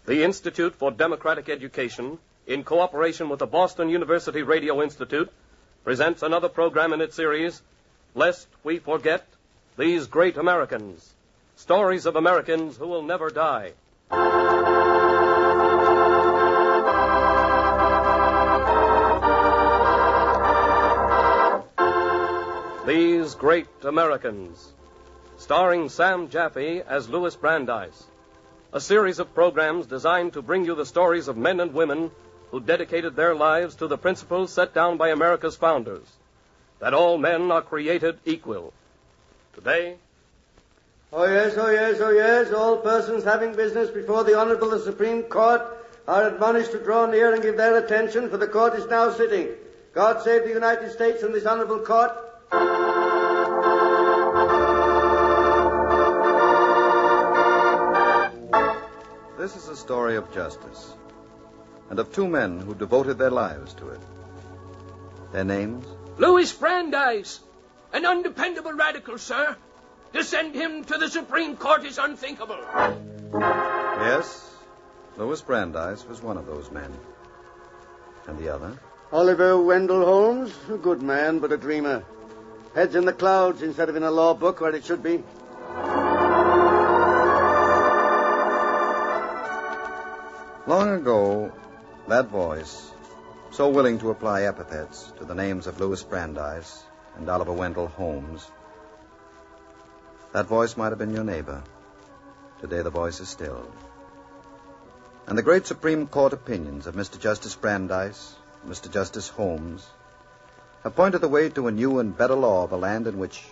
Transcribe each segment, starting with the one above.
The Institute for Democratic Education, in cooperation with the Boston University Radio Institute, presents another program in its series, Lest We Forget These Great Americans, stories of Americans who will never die. These Great Americans, starring Sam Jaffe as Louis Brandeis. A series of programs designed to bring you the stories of men and women who dedicated their lives to the principles set down by America's founders, that all men are created equal. Today... Oh, yes. All persons having business before the Honorable the Supreme Court are admonished to draw near and give their attention, for the court is now sitting. God save the United States and this Honorable Court. This is a story of justice, and of two men who devoted their lives to it. Their names? Louis Brandeis, an undependable radical, sir. To send him to the Supreme Court is unthinkable. Yes, Louis Brandeis was one of those men. And the other? Oliver Wendell Holmes, a good man, but a dreamer. Heads in the clouds instead of in a law book where it should be. Long ago, that voice, so willing to apply epithets to the names of Louis Brandeis and Oliver Wendell Holmes, that voice might have been your neighbor. Today the voice is stilled. And the great Supreme Court opinions of Mr. Justice Brandeis, Mr. Justice Holmes, have pointed the way to a new and better law of a land in which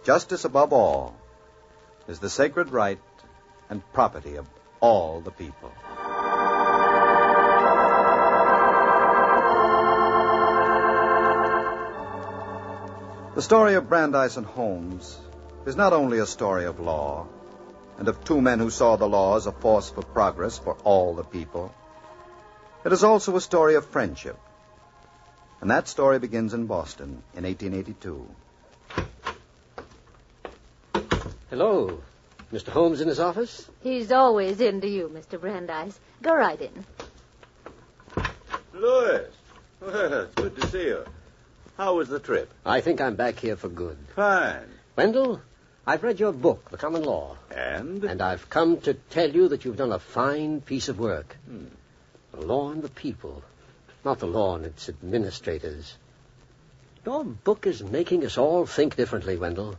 justice above all is the sacred right and property of all the people. The story of Brandeis and Holmes is not only a story of law and of two men who saw the law as a force for progress for all the people. It is also a story of friendship. And that story begins in Boston in 1882. Hello. Mr. Holmes in his office? He's always in to you, Mr. Brandeis. Go right in. Louis. Well, it's good to see you. How was the trip? I think I'm back here for good. Fine. Wendell, I've read your book, The Common Law. And? And I've come to tell you that you've done a fine piece of work. The law and the people, not the law and its administrators. Your book is making us all think differently, Wendell.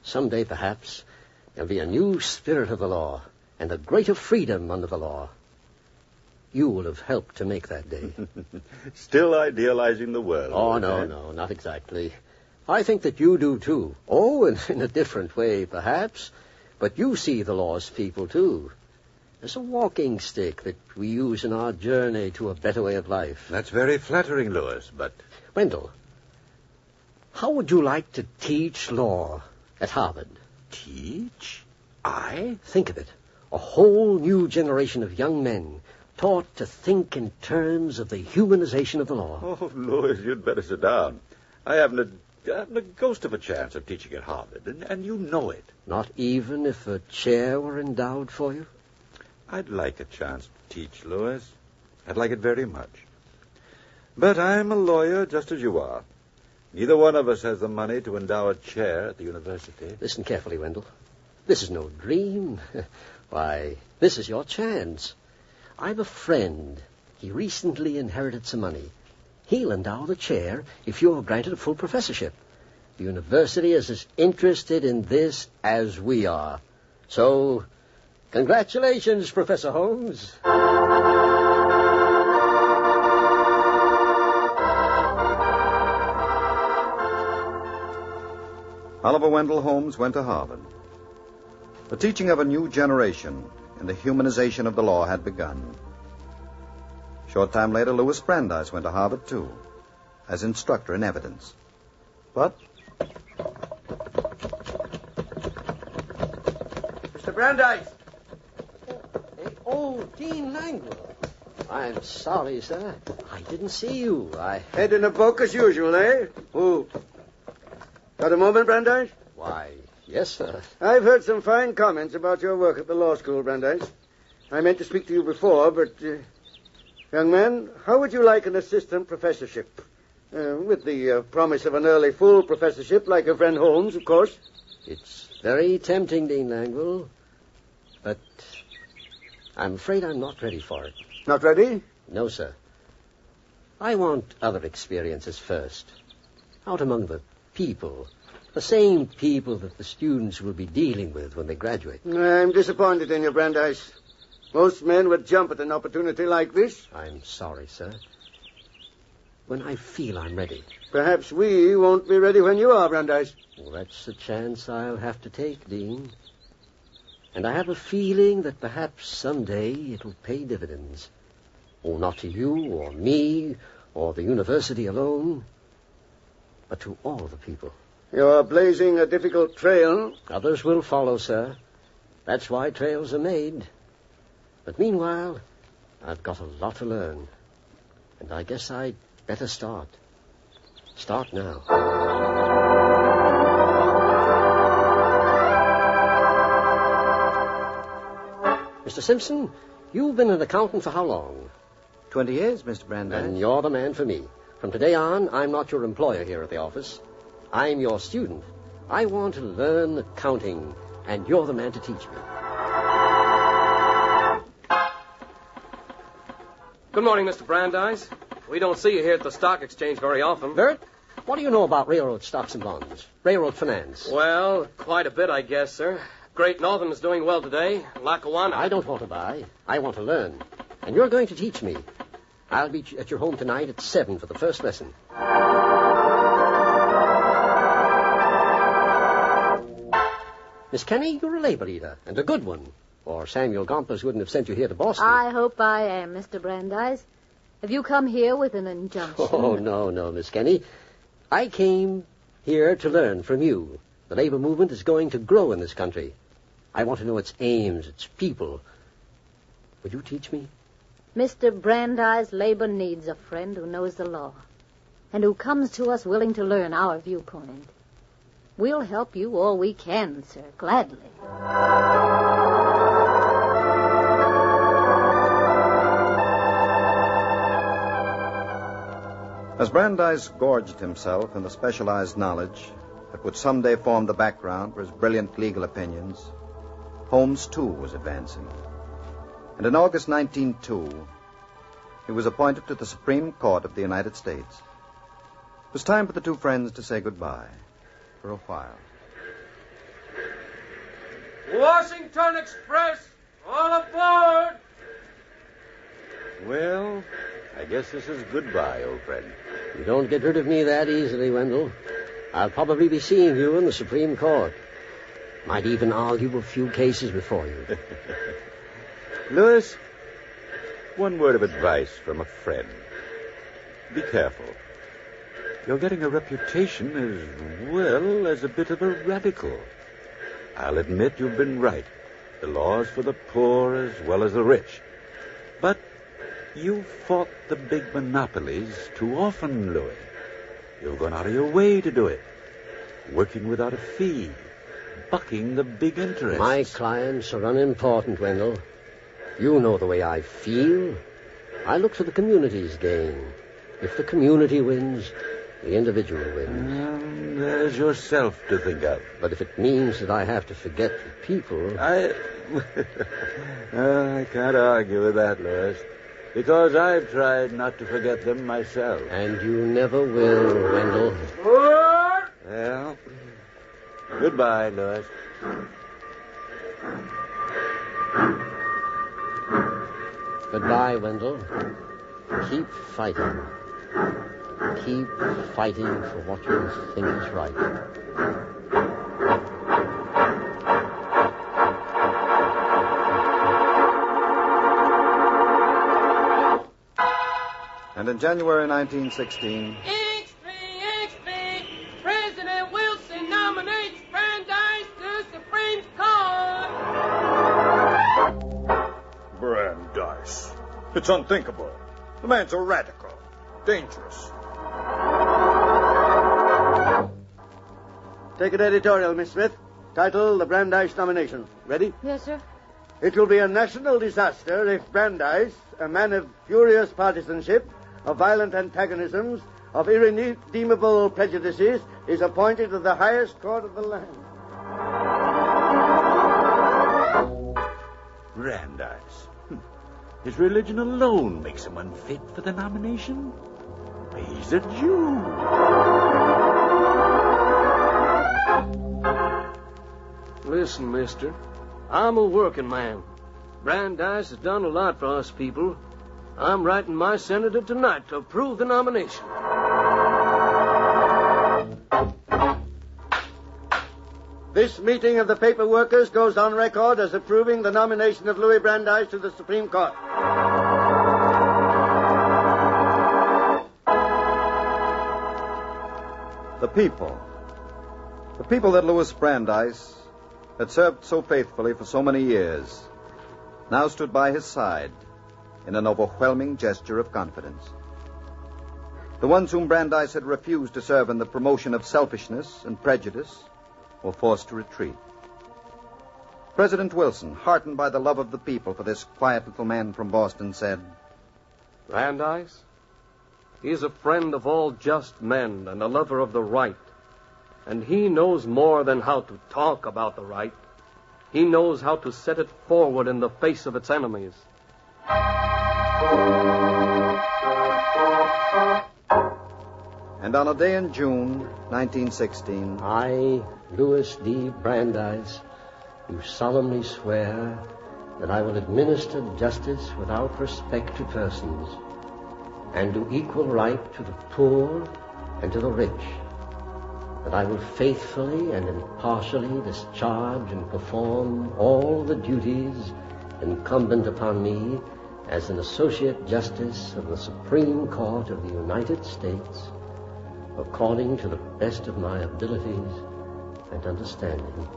Someday, perhaps, there'll be a new spirit of the law and a greater freedom under the law. You will have helped to make that day. Still idealizing the world. Oh, no, not exactly. I think that you do, too. Oh, in a different way, perhaps. But you see the law as people, too. As a walking stick that we use in our journey to a better way of life. That's very flattering, Louis, but... Wendell, how would you like to teach law at Harvard? Teach? I? Think of it. A whole new generation of young men taught to think in terms of the humanization of the law. Oh, Louis, you'd better sit down. I haven't a ghost of a chance of teaching at Harvard, and you know it. Not even if a chair were endowed for you? I'd like a chance to teach, Louis. I'd like it very much. But I'm a lawyer just as you are. Neither one of us has the money to endow a chair at the university. Listen carefully, Wendell. This is no dream. Why, this is your chance. I've a friend. He recently inherited some money. He'll endow the chair if you're granted a full professorship. The university is as interested in this as we are. So, congratulations, Professor Holmes. Oliver Wendell Holmes went to Harvard. The teaching of a new generation in the humanization of the law had begun. Short time later, Louis Brandeis went to Harvard, too, as instructor in evidence. But... Mr. Brandeis! Oh, Dean Langwell. I'm sorry, sir. I didn't see you. Head in a book as usual, eh? Oh. Got a moment, Brandeis? Why, yes, sir. I've heard some fine comments about your work at the law school, Brandeis. I meant to speak to you before, but... young man, how would you like an assistant professorship? With the promise of an early full professorship, like your friend Holmes, of course. It's very tempting, Dean Langwell. But I'm afraid I'm not ready for it. Not ready? No, sir. I want other experiences first. Out among the people. The same people that the students will be dealing with when they graduate. I'm disappointed in you, Brandeis. Most men would jump at an opportunity like this. I'm sorry, sir. When I feel I'm ready. Perhaps we won't be ready when you are, Brandeis. Well, that's a chance I'll have to take, Dean. And I have a feeling that perhaps someday it'll pay dividends. Oh, not to you or me or the university alone, but to all the people. You're blazing a difficult trail. Others will follow, sir. That's why trails are made. But meanwhile, I've got a lot to learn. And I guess I'd better start. Start now. Mr. Simpson, you've been an accountant for how long? 20 years, Mr. Brandeis. And you're the man for me. From today on, I'm not your employer here at the office. I'm your student. I want to learn accounting, and you're the man to teach me. Good morning, Mr. Brandeis. We don't see you here at the stock exchange very often. Bert, what do you know about railroad stocks and bonds? Railroad finance? Well, quite a bit, I guess, sir. Great Northern is doing well today. Lackawanna. I don't want to buy. I want to learn. And you're going to teach me. I'll be at your home tonight at 7 for the first lesson. Miss Kenny, you're a labor leader, and a good one. Or Samuel Gompers wouldn't have sent you here to Boston. I hope I am, Mr. Brandeis. Have you come here with an injunction? Oh, no, Miss Kenny. I came here to learn from you. The labor movement is going to grow in this country. I want to know its aims, its people. Would you teach me? Mr. Brandeis, labor needs a friend who knows the law and who comes to us willing to learn our viewpoint. We'll help you all we can, sir, gladly. As Brandeis gorged himself in the specialized knowledge that would someday form the background for his brilliant legal opinions, Holmes, too, was advancing. And in August 1902, he was appointed to the Supreme Court of the United States. It was time for the two friends to say goodbye for a while. Washington Express, all aboard! Well, I guess this is goodbye, old friend. You don't get rid of me that easily, Wendell. I'll probably be seeing you in the Supreme Court. Might even argue a few cases before you. Louis, one word of advice from a friend. Be careful. You're getting a reputation as well as a bit of a radical. I'll admit you've been right. The law's for the poor as well as the rich. But you've fought the big monopolies too often, Louis. You've gone out of your way to do it. Working without a fee. Bucking the big interests. My clients are unimportant, Wendell. You know the way I feel. I look for the community's gain. If the community wins, the individual wins. There's yourself to think of. But if it means that I have to forget the people... I can't argue with that, Louis. Because I've tried not to forget them myself. And you never will, Wendell. Well, goodbye, Louis. Goodbye, Wendell. Keep fighting. Keep fighting for what you think is right. And in January 1916... XP, President Wilson nominates Brandeis to Supreme Court. Brandeis. It's unthinkable. The man's a radical. Dangerous. Take an editorial, Miss Smith. Title, The Brandeis Nomination. Ready? Yes, sir. It will be a national disaster if Brandeis, a man of furious partisanship, of violent antagonisms, of irredeemable prejudices, is appointed to the highest court of the land. Brandeis. His religion alone makes him unfit for the nomination. He's a Jew. Listen, mister. I'm a working man. Brandeis has done a lot for us people. I'm writing my senator tonight to approve the nomination. This meeting of the paper workers goes on record as approving the nomination of Louis Brandeis to the Supreme Court. The people that Louis Brandeis had served so faithfully for so many years, now stood by his side in an overwhelming gesture of confidence. The ones whom Brandeis had refused to serve in the promotion of selfishness and prejudice were forced to retreat. President Wilson, heartened by the love of the people for this quiet little man from Boston, said, Brandeis, he is a friend of all just men and a lover of the right. And he knows more than how to talk about the right. He knows how to set it forward in the face of its enemies. And on a day in June 1916, I, Louis D. Brandeis, do solemnly swear that I will administer justice without respect to persons, and do equal right to the poor and to the rich, that I will faithfully and impartially discharge and perform all the duties incumbent upon me as an Associate Justice of the Supreme Court of the United States, according to the best of my abilities and understanding.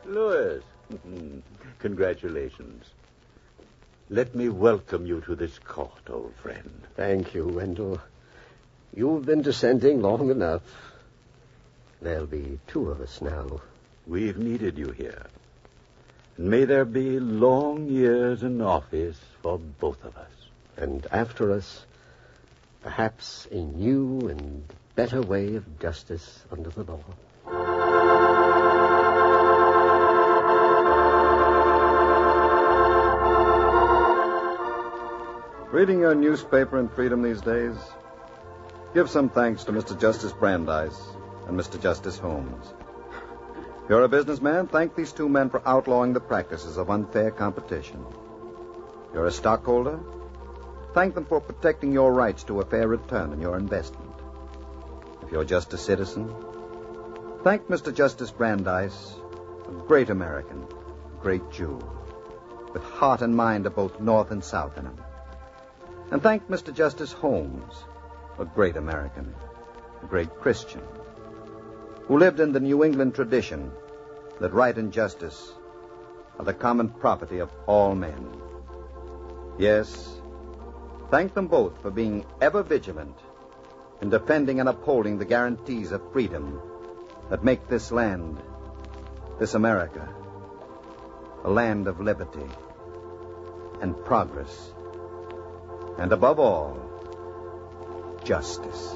Louis, congratulations. Let me welcome you to this court, old friend. Thank you, Wendell. You've been dissenting long enough. There'll be two of us now. We've needed you here. And may there be long years in office for both of us. And after us, perhaps a new and better way of justice under the law. reading your newspaper in freedom these days? Give some thanks to Mr. Justice Brandeis and Mr. Justice Holmes. If you're a businessman, thank these two men for outlawing the practices of unfair competition. If you're a stockholder, thank them for protecting your rights to a fair return on your investment. If you're just a citizen, thank Mr. Justice Brandeis, a great American, a great Jew, with heart and mind of both North and South in him. And thank Mr. Justice Holmes, a great American, a great Christian, who lived in the New England tradition that right and justice are the common property of all men. Yes, thank them both for being ever vigilant in defending and upholding the guarantees of freedom that make this land, this America, a land of liberty and progress, and above all, justice.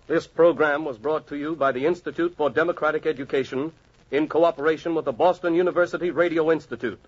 This program was brought to you by the Institute for Democratic Education in cooperation with the Boston University Radio Institute.